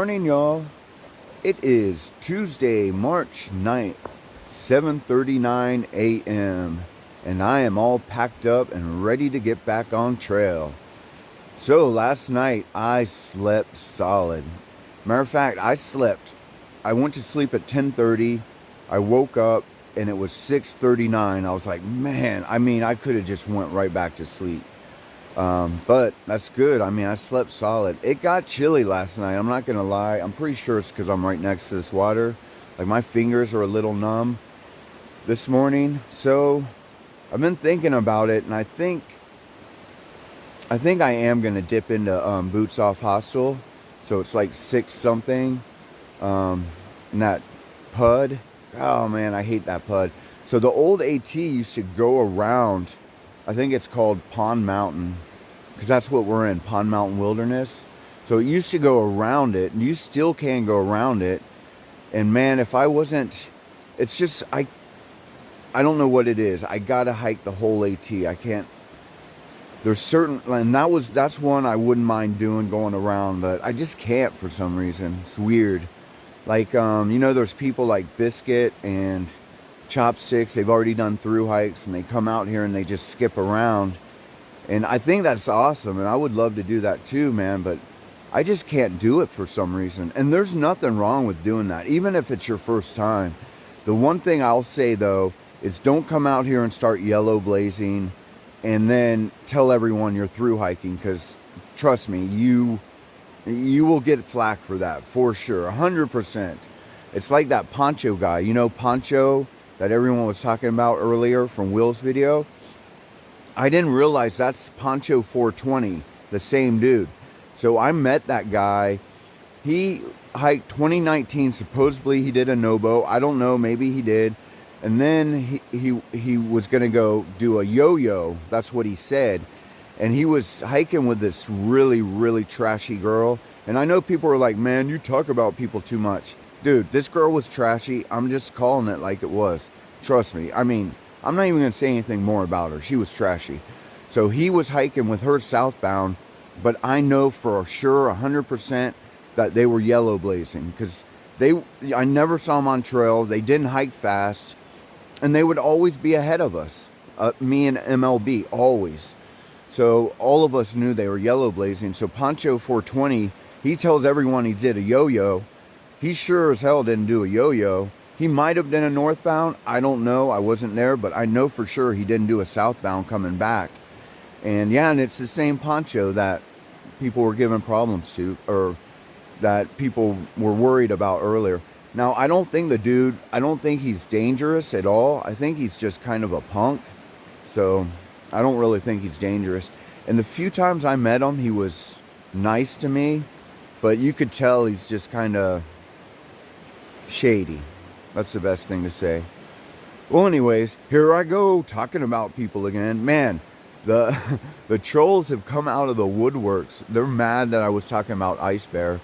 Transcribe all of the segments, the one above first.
morning, y'all. It is Tuesday, March 9th, 7:39 a.m. and I am all packed up and ready to get back on trail. So last night I slept solid. Matter of fact, I went to sleep at 10:30. I woke up and it was 6:39. I was like, man, I could have just went right back to sleep. But that's good. I slept solid. It got chilly last night. I'm not going to lie. I'm pretty sure it's because I'm right next to this water. Like, my fingers are a little numb this morning. So I've been thinking about it, and I think I am going to dip into Boots Off Hostel. So it's like 6 something. And that PUD. Oh man, I hate that PUD. So the old AT used to go around, I think it's called Pond Mountain, because that's what we're in, Pond Mountain Wilderness. So it used to go around it, and you still can go around it. And man, if I wasn't, it's just, I don't know what it is. I gotta hike the whole AT. I can't, there's certain, and that's one I wouldn't mind doing, going around, but I just can't for some reason. It's weird. Like, there's people like Biscuit and Chopsticks. They've already done through hikes, and they come out here and they just skip around. And I think that's awesome, and I would love to do that too, man, but I just can't do it for some reason. And there's nothing wrong with doing that, even if it's your first time. The one thing I'll say, though, is don't come out here and start yellow blazing and then tell everyone you're through hiking, because trust me, you will get flack for that, for sure, 100%. It's like that Poncho guy, Poncho that everyone was talking about earlier from Will's video. I didn't realize that's Poncho 420, the same dude. So I met that guy. He hiked 2019. Supposedly he did a Nobo. I don't know. Maybe he did. And then he was going to go do a yo-yo. That's what he said. And he was hiking with this really, really trashy girl. And I know people are like, man, you talk about people too much. Dude, this girl was trashy. I'm just calling it like it was. Trust me. I'm not even going to say anything more about her. She was trashy. So he was hiking with her southbound, but I know for sure 100% that they were yellow blazing, because I never saw them on trail. They didn't hike fast, and they would always be ahead of us. Me and MLB, always. So all of us knew they were yellow blazing. So Poncho 420, he tells everyone he did a yo-yo. He sure as hell didn't do a yo-yo. He might have done a northbound. I don't know. I wasn't there, but I know for sure he didn't do a southbound coming back. And yeah, and it's the same Poncho that people were giving problems to, or that people were worried about earlier. Now, I don't think he's dangerous at all. I think he's just kind of a punk. So I don't really think he's dangerous. And the few times I met him, he was nice to me, but you could tell he's just kind of shady. That's the best thing to say. Well, anyways, here I go talking about people again. Man, the trolls have come out of the woodworks. They're mad that I was talking about Ice Bear.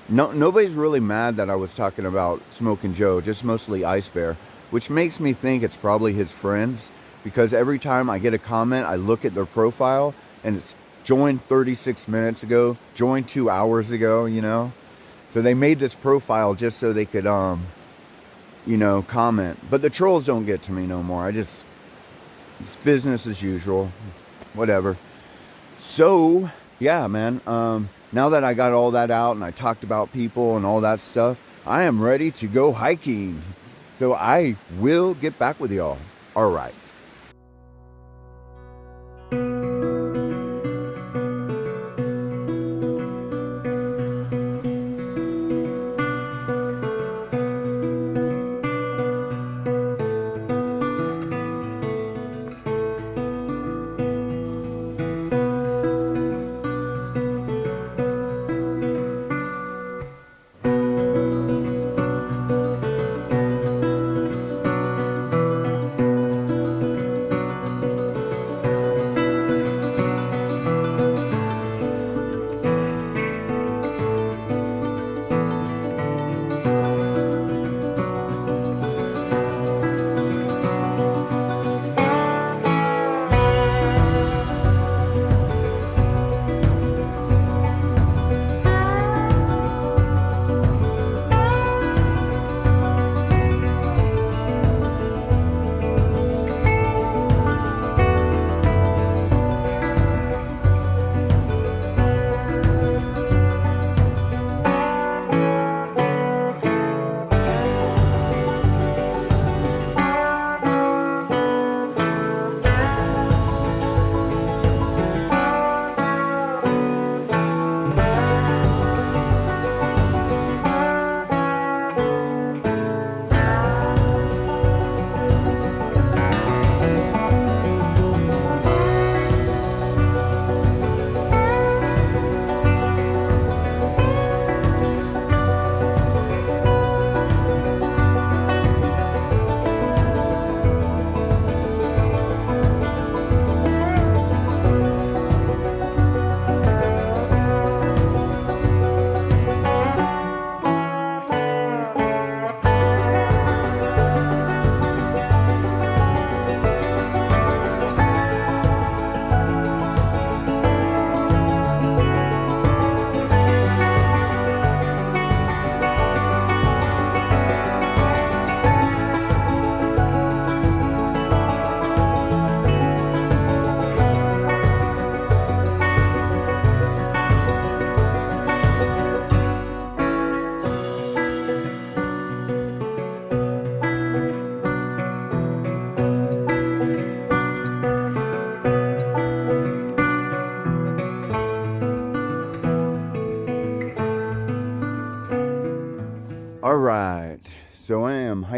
Nobody's really mad that I was talking about Smokin' Joe, just mostly Ice Bear, which makes me think it's probably his friends, because every time I get a comment, I look at their profile and it's joined 36 minutes ago, joined 2 hours ago, So they made this profile just so they could comment. But the trolls don't get to me no more. It's business as usual. Whatever. So, yeah, man. Now that I got all that out and I talked about people and all that stuff, I am ready to go hiking. So I will get back with y'all. All right.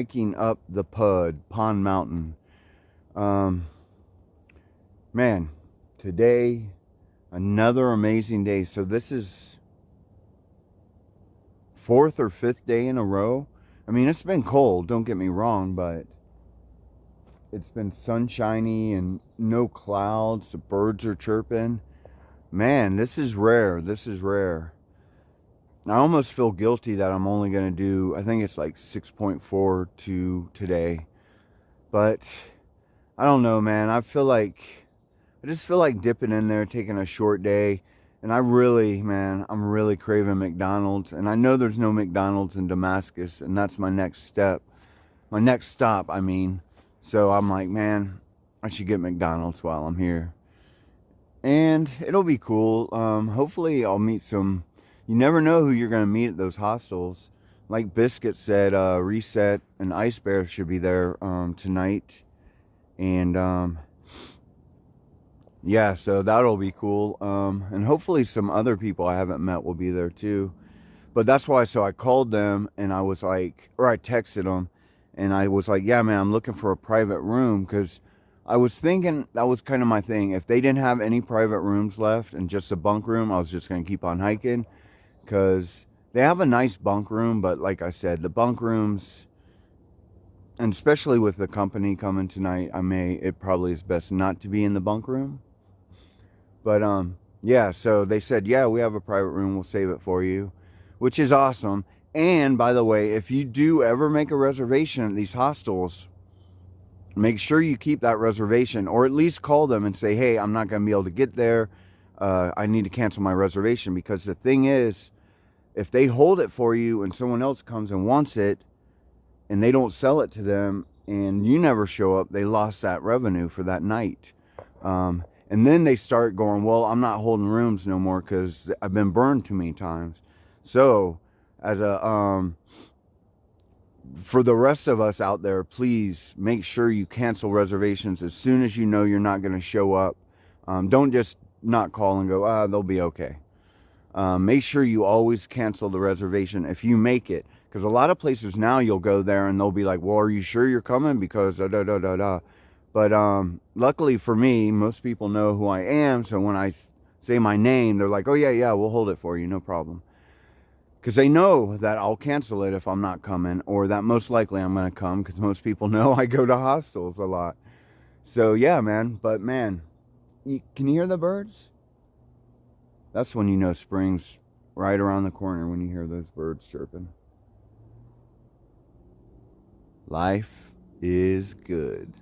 hiking up the Pond Mountain. Man, today, another amazing day. So this is 4th or 5th day in a row. I mean, it's been cold, don't get me wrong, but it's been sunshiny and no clouds. The birds are chirping. Man, this is rare. This is rare. I almost feel guilty that I'm only going to do, I think it's like 6.42 today. But I don't know, man. I just feel like dipping in there, taking a short day. And I'm really craving McDonald's. And I know there's no McDonald's in Damascus, and that's my next step. My next stop, I mean. So I'm like, man, I should get McDonald's while I'm here. And it'll be cool. Hopefully I'll meet some... You never know who you're going to meet at those hostels. Like Biscuit said, Reset and Ice Bear should be there tonight. And yeah, so that'll be cool. And hopefully some other people I haven't met will be there too. But that's why, so I called them and I was like, or I texted them and I was like, yeah, man, I'm looking for a private room, because I was thinking that was kind of my thing. If they didn't have any private rooms left and just a bunk room, I was just going to keep on hiking. Because they have a nice bunk room, but like I said, the bunk rooms, and especially with the company coming tonight, it probably is best not to be in the bunk room. But yeah, so they said, yeah, we have a private room, we'll save it for you, which is awesome. And by the way, if you do ever make a reservation at these hostels, make sure you keep that reservation, or at least call them and say, hey, I'm not going to be able to get there. I need to cancel my reservation. Because the thing is, if they hold it for you and someone else comes and wants it and they don't sell it to them and you never show up, they lost that revenue for that night. And then they start going, well, I'm not holding rooms no more because I've been burned too many times. So as for the rest of us out there, please make sure you cancel reservations as soon as you know you're not going to show up. Don't just not call and go, they'll be okay. Make sure you always cancel the reservation if you make it. Because a lot of places now, you'll go there and they'll be like, well, are you sure you're coming? Because da-da-da-da-da. But luckily for me, most people know who I am. So when I say my name, they're like, oh, yeah, we'll hold it for you. No problem. Because they know that I'll cancel it if I'm not coming. Or that most likely I'm going to come. Because most people know I go to hostels a lot. So yeah, man. But man, can you hear the birds? That's when you know spring's right around the corner, when you hear those birds chirping. Life is good.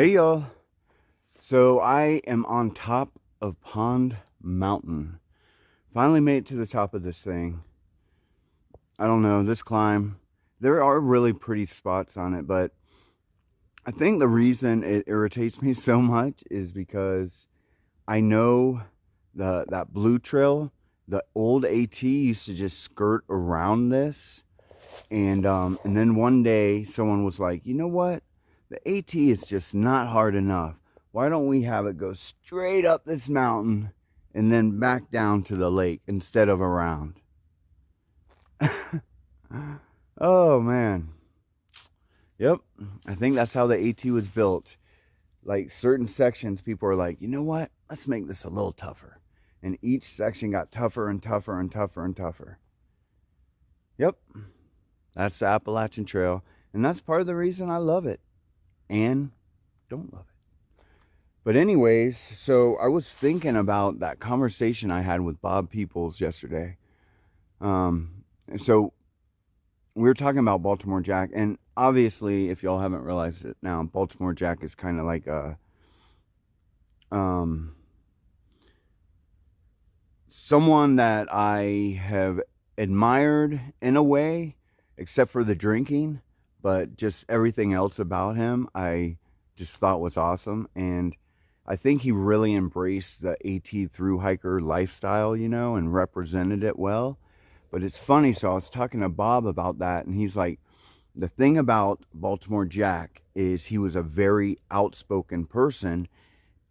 Hey y'all, so I am on top of Pond Mountain. Finally made it to the top of this thing. I don't know, this climb, there are really pretty spots on it, but I think the reason it irritates me so much is because I know that blue trail, the old AT used to just skirt around this, and then one day someone was like, you know what? The AT is just not hard enough. Why don't we have it go straight up this mountain and then back down to the lake instead of around? Oh man. Yep. I think that's how the AT was built. Like certain sections, people are like, you know what? Let's make this a little tougher. And each section got tougher and tougher and tougher and tougher. Yep. That's the Appalachian Trail. And that's part of the reason I love it and don't love it. But anyways, so I was thinking about that conversation I had with Bob Peoples yesterday. So we were talking about Baltimore Jack, and obviously, if y'all haven't realized it now, Baltimore Jack is kind of like a someone that I have admired in a way, except for the drinking, but just everything else about him I just thought was awesome. And I think he really embraced the AT thru hiker lifestyle, and represented it well. But it's funny, so I was talking to Bob about that, and he's like, the thing about Baltimore Jack is he was a very outspoken person,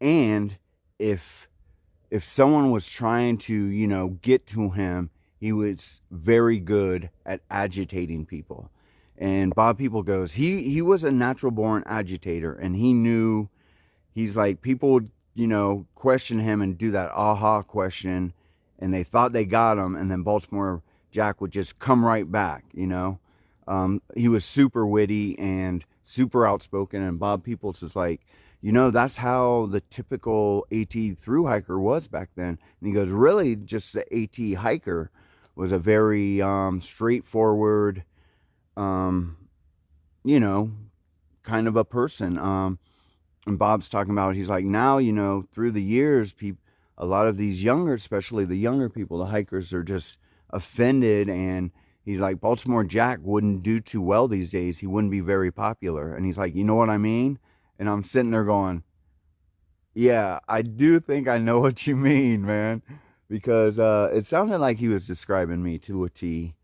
and if someone was trying to, get to him, he was very good at agitating people. And Bob People goes, he was a natural born agitator, and he knew, he's like, people would, question him and do that aha question, and they thought they got him, and then Baltimore Jack would just come right back. He was super witty and super outspoken, and Bob Peoples is like, that's how the typical AT thru hiker was back then. And he goes, really, just the AT hiker was a very straightforward, kind of a person. And Bob's talking about, he's like, now, through the years, a lot of these younger, especially the younger people, the hikers, are just offended. And he's like, Baltimore Jack wouldn't do too well these days. He wouldn't be very popular. And he's like, you know what I mean? And I'm sitting there going, yeah, I do think I know what you mean, man. Because it sounded like he was describing me to a T.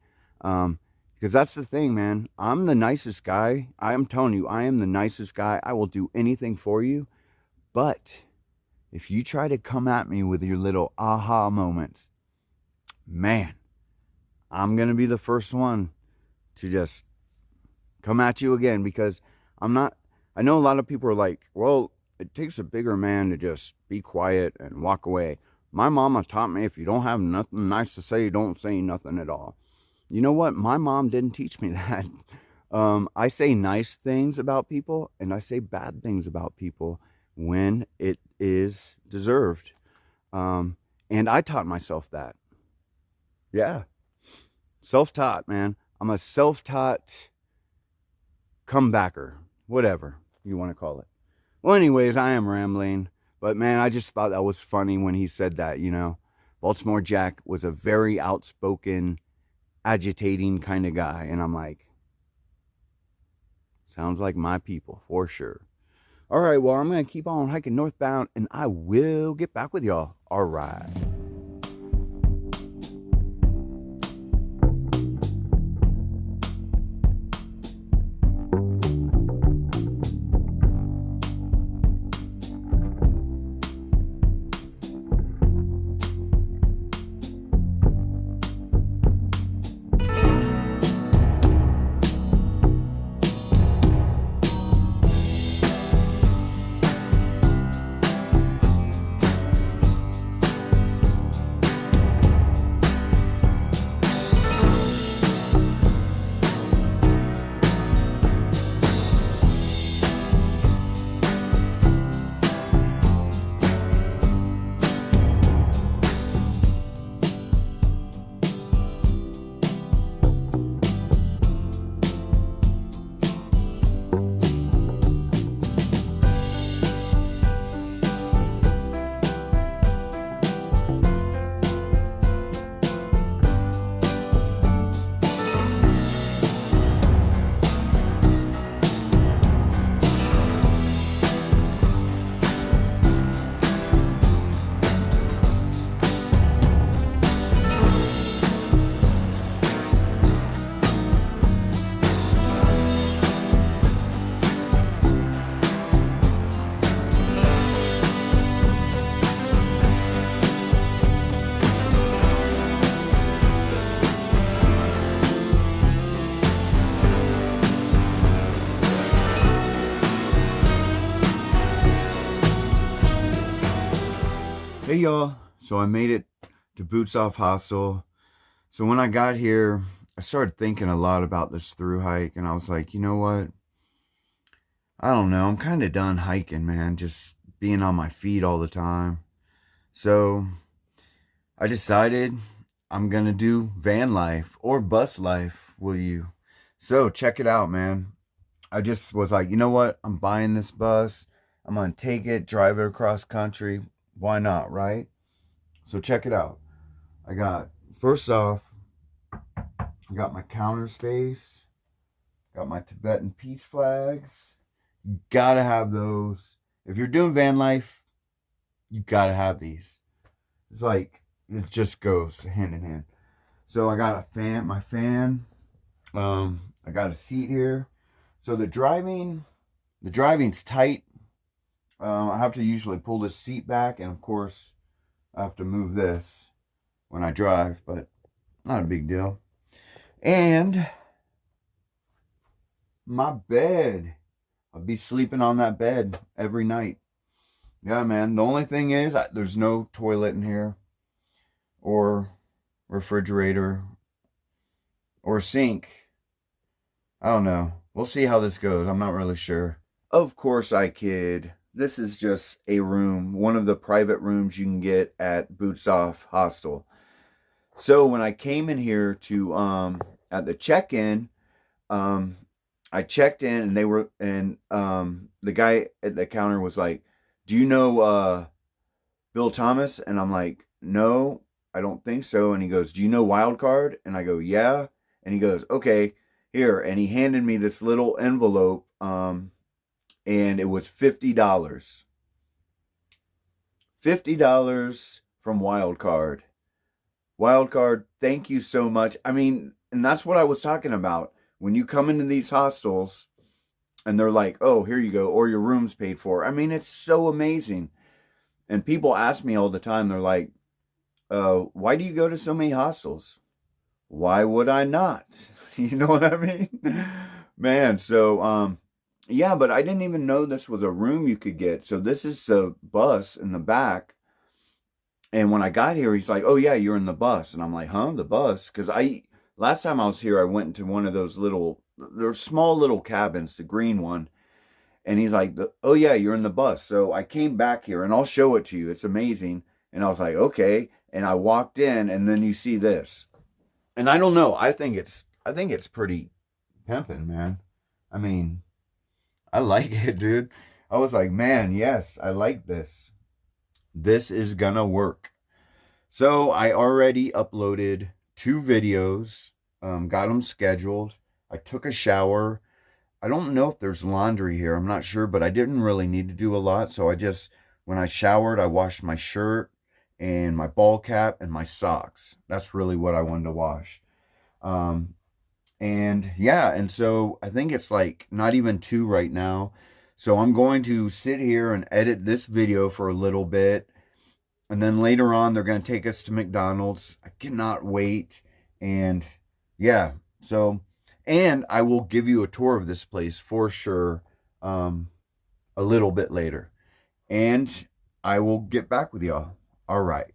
Because that's the thing, man. I'm the nicest guy. I am telling you, I am the nicest guy. I will do anything for you. But if you try to come at me with your little aha moments, man, I'm going to be the first one to just come at you again. Because I know a lot of people are like, well, it takes a bigger man to just be quiet and walk away. My mama taught me, if you don't have nothing nice to say, don't say nothing at all. You know what? My mom didn't teach me that. I say nice things about people, and I say bad things about people when it is deserved. And I taught myself that. Yeah. Self-taught, man. I'm a self-taught comebacker. Whatever you want to call it. Well, anyways, I am rambling. But, man, I just thought that was funny when he said that, Baltimore Jack was a very outspoken, agitating kind of guy. And I'm like, sounds like my people for sure. All right, well, I'm going to keep on hiking northbound, and I will get back with y'all. All right. Hey y'all, so I made it to Boots Off Hostel. So when I got here, I started thinking a lot about this through hike, and I was like, you know what? I don't know, I'm kind of done hiking, man, just being on my feet all the time. So I decided I'm gonna do van life or bus life, will you? So check it out, man. I just was like, you know what? I'm buying this bus. I'm gonna take it, drive it across country. Why not, right? So check it out. First off, I got my counter space, got my Tibetan peace flags. You gotta have those. If you're doing van life, you gotta have these. It's like, it just goes hand in hand. So I got my fan. I got a seat here. So the driving's tight. I have to usually pull this seat back, and of course, I have to move this when I drive, but not a big deal. And my bed. I'll be sleeping on that bed every night. Yeah, man. The only thing is, there's no toilet in here, or refrigerator, or sink. I don't know. We'll see how this goes. I'm not really sure. Of course I kid. This is just a room, one of the private rooms you can get at Boots Off Hostel. So when I came in here to at the check-in, I checked in, and the guy at the counter was like, "Do you know Bill Thomas?" And I'm like, "No, I don't think so." And he goes, "Do you know Wildcard?" And I go, "Yeah." And he goes, "Okay, here." And he handed me this little envelope, and it was $50. $50 from Wildcard. Wildcard, thank you so much. I mean, and that's what I was talking about. When you come into these hostels and they're like, "Oh, here you go," or your room's paid for. I mean, it's so amazing. And people ask me all the time, they're like, "Why do you go to so many hostels?" Why would I not? You know what I mean? Man, so, yeah, but I didn't even know this was a room you could get. So this is a bus in the back. And when I got here, he's like, "Oh yeah, you're in the bus." And I'm like, "Huh? The bus?" Because last time I was here, I went into one of those they're small little cabins, the green one. And he's like, "Oh yeah, you're in the bus." So I came back here, and I'll show it to you. It's amazing. And I was like, "Okay." And I walked in, and then you see this. And I don't know. I think it's pretty pimping, man. I mean, I like it, dude. I was like, "Man, yes, I like this. This is gonna work." So I already uploaded 2 videos, got them scheduled. I took a shower. I don't know if there's laundry here. I'm not sure, but I didn't really need to do a lot. So when I showered, I washed my shirt and my ball cap and my socks. That's really what I wanted to wash. And yeah, and so I think it's like not even 2 right now. So I'm going to sit here and edit this video for a little bit. And then later on, they're going to take us to McDonald's. I cannot wait. And yeah, and I will give you a tour of this place for sure, a little bit later. And I will get back with y'all. All right.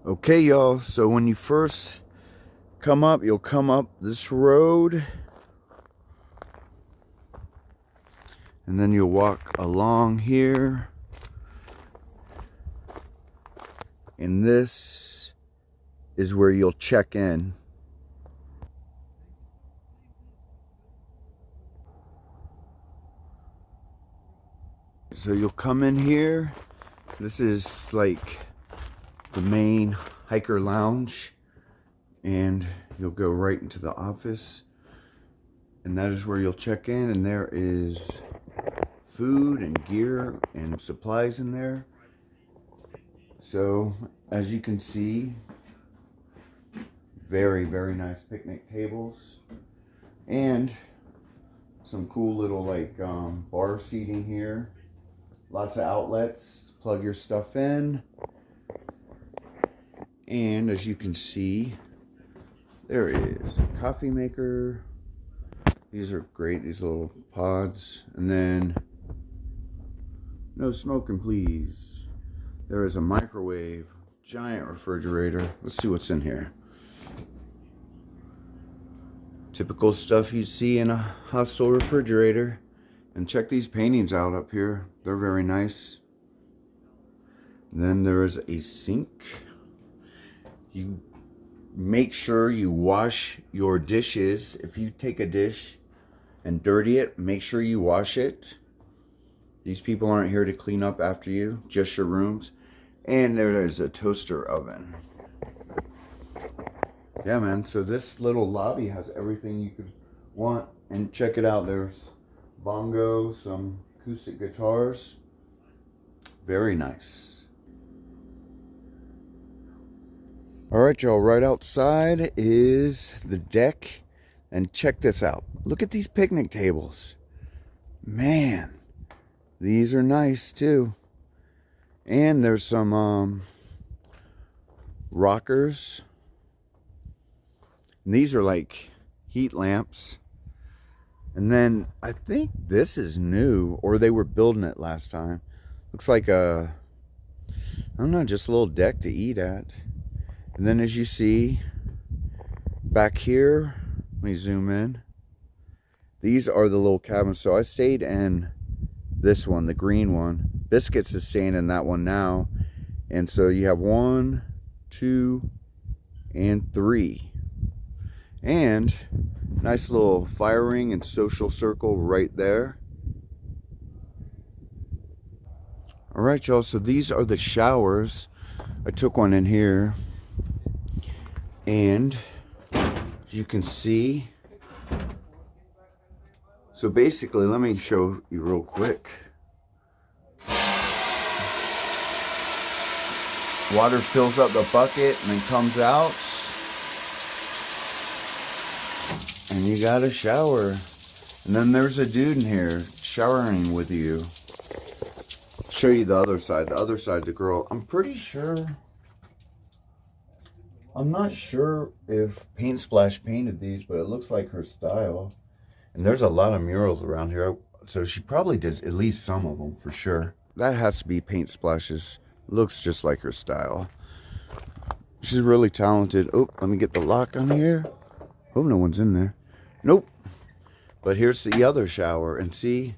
Okay, y'all. So when you first come up, you'll come up this road. And then you'll walk along here. And this is where you'll check in. So you'll come in here. This is like the main hiker lounge. And you'll go right into the office. And that is where you'll check in. And there is food and gear and supplies in there. So as you can see, very, very nice picnic tables. And some cool little like bar seating here. Lots of outlets to plug your stuff in. And as you can see, there is a coffee maker. These are great, these little pods. And then, no smoking please. There is a microwave, giant refrigerator. Let's see what's in here. Typical stuff you'd see in a Hostel refrigerator. And check these paintings out up here. They're very nice. And then there is a sink. You make sure you wash your dishes. If you take a dish and dirty it, make sure you wash it. These people aren't here to clean up after you, just your rooms. And there is a toaster oven. Yeah, man, so this little lobby has everything you could want. And check it out, there's bongo, some acoustic guitars. Very nice. Alright, y'all, right outside is the deck. And check this out. Look at these picnic tables. Man, these are nice too. And there's some rockers. And these are like heat lamps. And then I think this is new, or they were building it last time. Looks like a, I don't know, just a little deck to eat at. And then as you see back here, let me zoom in. These are the little cabins. So I stayed in this one, the green one. Biscuits is staying in that one now. And so you have 1, 2, and 3. And nice little fire ring and social circle right there. Alright, y'all, so these are the showers. I took one in here. And you can see, so basically, let me show you real quick. Water fills up the bucket and then comes out. And you got a shower. And then there's a dude in here showering with you. I'll show you the other side. The other side, the girl. I'm pretty sure. I'm not sure if Paint Splash painted these, but it looks like her style. And there's a lot of murals around here. So she probably did at least some of them for sure. That has to be Paint Splash's. Looks just like her style. She's really talented. Oh, let me get the lock on here. Hope no one's in there. Nope. But here's the other shower. And see,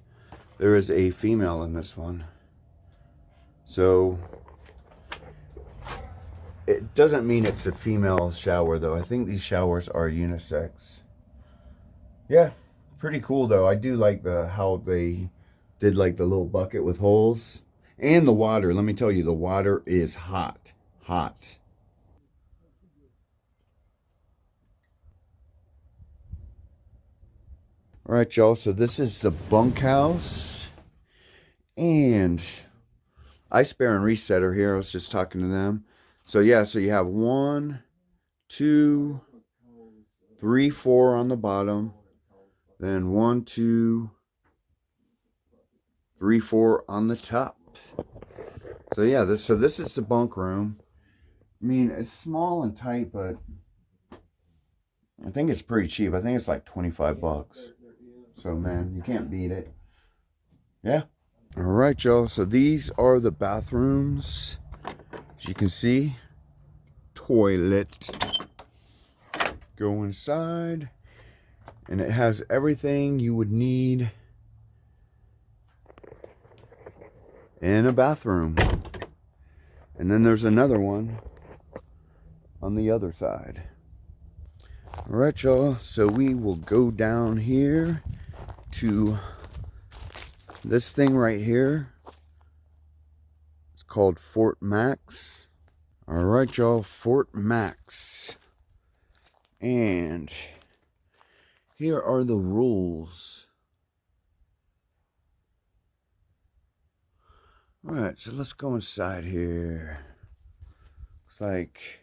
there is a female in this one. So it doesn't mean it's a female shower, though. I think these showers are unisex. Yeah, pretty cool, though. I do like how they did like the little bucket with holes. And the water. Let me tell you, the water is hot. Hot. All right, y'all, so this is the bunkhouse, and Ice Bear and Reset are here. I was just talking to them. So yeah, so you have 1, 2, 3, 4 on the bottom, then 1, 2, 3, 4 on the top. So yeah, this is the bunk room. I mean, it's small and tight, but I think it's pretty cheap. I think it's like 25 bucks. So, man, you can't beat it. Yeah. All right, y'all. So these are the bathrooms. As you can see, toilet. Go inside. And it has everything you would need in a bathroom. And then there's another one on the other side. All right, y'all. So we will go down here to this thing right here. It's called Fort Max. All right, y'all, Fort Max. And here are the rules. All right, so let's go inside here. Looks like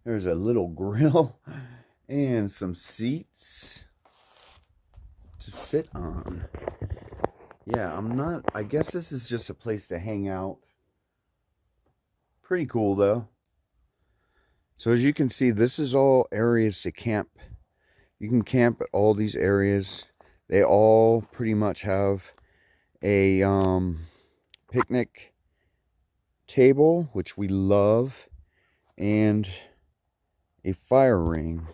there's a little grill and some seats to sit on. Yeah, I guess this is just a place to hang out. Pretty cool though. So as you can see, this is all areas to camp. You can camp at all these areas. They all pretty much have a picnic table, which we love, and a fire ring.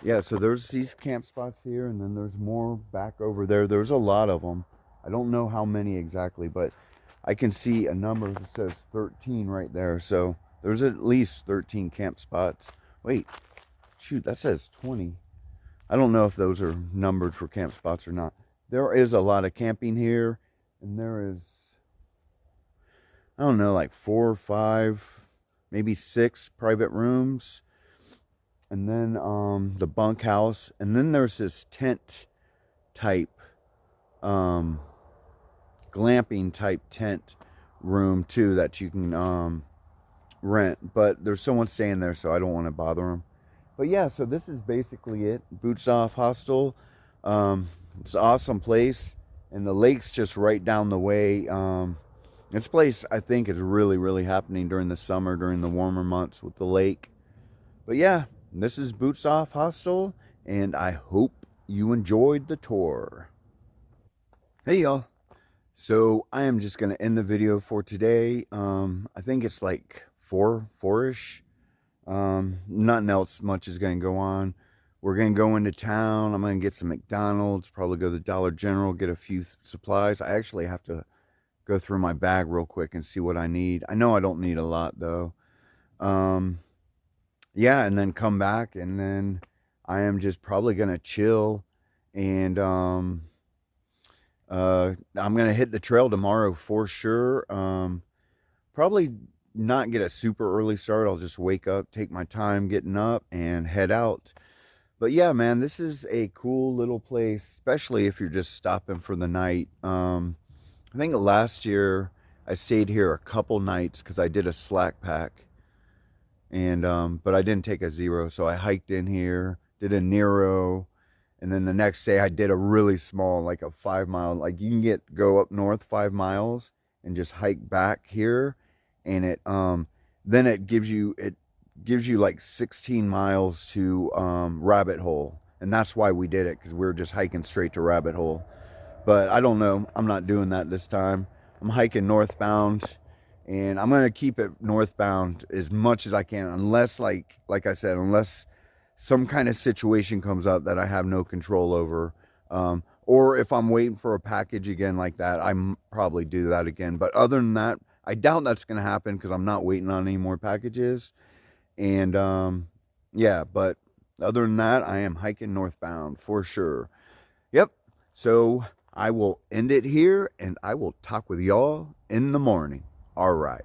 Yeah, so there's these camp spots here, and then there's more back over there. There's a lot of them. I don't know how many exactly, but I can see a number that says 13 right there. So there's at least 13 camp spots. Wait, shoot, that says 20. I don't know if those are numbered for camp spots or not. There is a lot of camping here, and there is, I don't know, like 4 or 5, maybe 6 private rooms. And then the bunkhouse, and then there's this tent type, glamping type tent room too that you can rent. But there's someone staying there, so I don't want to bother them. But yeah, so this is basically it. Boots Off Hostel. It's an awesome place, and the lake's just right down the way. This place, I think, is really, really happening during the summer, during the warmer months with the lake. But yeah, this is Boots Off Hostel, and I hope you enjoyed the tour. Hey y'all. So I am just going to end the video for today. I think it's like 4-ish. Nothing else much is going to go on. We're going to go into town. I'm going to get some McDonald's, probably go to the Dollar General, get a few supplies. I actually have to go through my bag real quick and see what I need. I know I don't need a lot though. Yeah, and then come back, and then I am just probably gonna chill, and I'm gonna hit the trail tomorrow for sure. Probably not get a super early start. I'll just wake up, take my time getting up, and head out. But yeah, man, this is a cool little place, especially if you're just stopping for the night. I think last year I stayed here a couple nights because I did a slack pack. And but I didn't take a zero, so I hiked in here, did a Nero, and then the next day I did a really small, like a 5 mile. Like you can go up north 5 miles and just hike back here, and it then it gives you like 16 miles to Rabbit Hole, and that's why we did it, because we were just hiking straight to Rabbit Hole. But I don't know, I'm not doing that this time. I'm hiking northbound. And I'm going to keep it northbound as much as I can, unless, like I said, unless some kind of situation comes up that I have no control over. Or if I'm waiting for a package again like that, I probably do that again. But other than that, I doubt that's going to happen because I'm not waiting on any more packages. And yeah, but other than that, I am hiking northbound for sure. Yep. So I will end it here, and I will talk with y'all in the morning. All right.